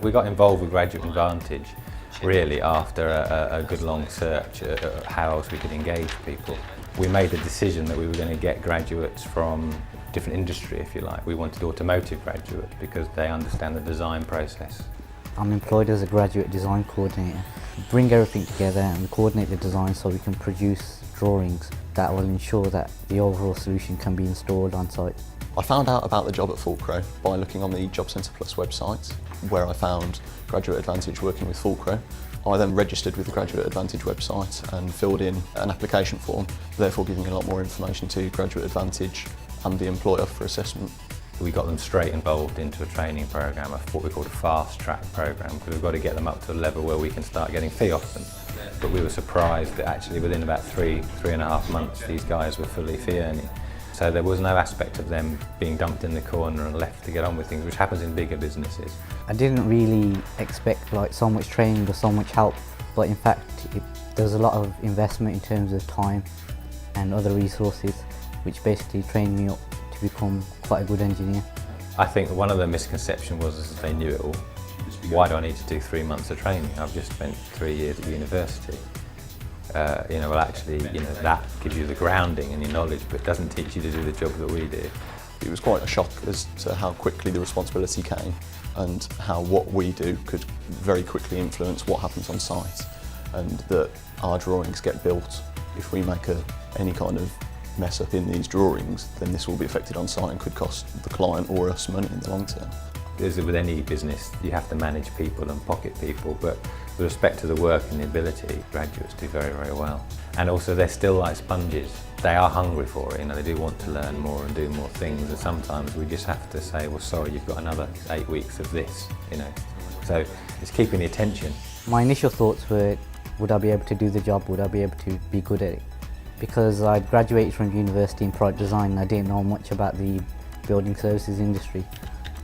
We got involved with Graduate Advantage really after a good long search at how else we could engage people. We made the decision that we were going to get graduates from different industry, if you like. We wanted automotive graduates because they understand the design process. I'm employed as a graduate design coordinator. Bring everything together and coordinate the design so we can produce drawings that will ensure that the overall solution can be installed on site. I found out about the job at Fulcro by looking on the Job Centre Plus website, where I found Graduate Advantage working with Fulcro. I then registered with the Graduate Advantage website and filled in an application form, therefore giving a lot more information to Graduate Advantage and the employer for assessment. We got them straight involved into a training program, what we called a fast track program, because we've got to get them up to a level where we can start getting fee off them. But we were surprised that actually within about three and a half months these guys were fully fee earning. So there was no aspect of them being dumped in the corner and left to get on with things, which happens in bigger businesses. I didn't really expect so much training or so much help, but in fact there was a lot of investment in terms of time and other resources, which basically trained me up to become quite a good engineer. I think one of the misconceptions was they knew it all. Why do I need to do 3 months of training? I've just spent 3 years at university. Well actually, that gives you the grounding and your knowledge, but it doesn't teach you to do the job that we do. It was quite a shock as to how quickly the responsibility came and how what we do could very quickly influence what happens on site, and that our drawings get built. If we make any kind of mess up in these drawings, then this will be affected on site and could cost the client or us money in the long term. As with any business, you have to manage people and pocket people, but with respect to the work and the ability, graduates do very, very well. And also they're still like sponges. They are hungry for it, they do want to learn more and do more things, and sometimes we just have to say, well sorry, you've got another 8 weeks of this, So it's keeping the attention. My initial thoughts were, would I be able to do the job, would I be able to be good at it? Because I graduated from university in product design and I didn't know much about the building services industry.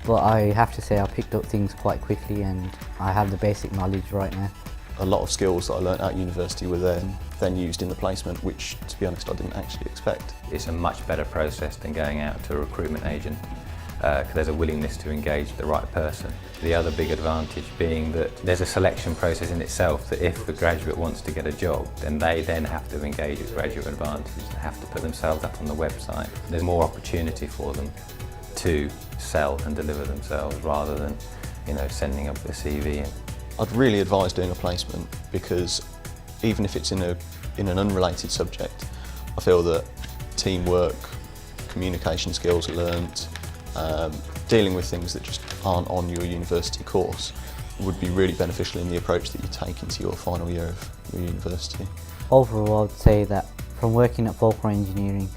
But I have to say I picked up things quite quickly and I have the basic knowledge right now. A lot of skills that I learnt at university were then used in the placement, which to be honest I didn't actually expect. It's a much better process than going out to a recruitment agent because there's a willingness to engage the right person. The other big advantage being that there's a selection process in itself, that if the graduate wants to get a job, then they then have to engage with Graduate Advantage, they have to put themselves up on the website. There's more opportunity for them to sell and deliver themselves rather than sending up a CV in. I'd really advise doing a placement because even if it's in an unrelated subject, I feel that teamwork, communication skills learnt, dealing with things that just aren't on your university course would be really beneficial in the approach that you take into your final year of your university. Overall, I would say that from working at Fulcro Engineering,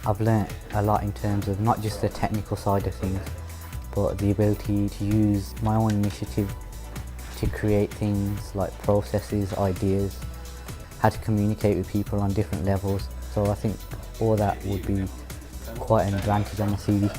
I've learnt a lot in terms of not just the technical side of things, but the ability to use my own initiative to create things like processes, ideas, how to communicate with people on different levels. So I think all that would be quite an advantage on the CV.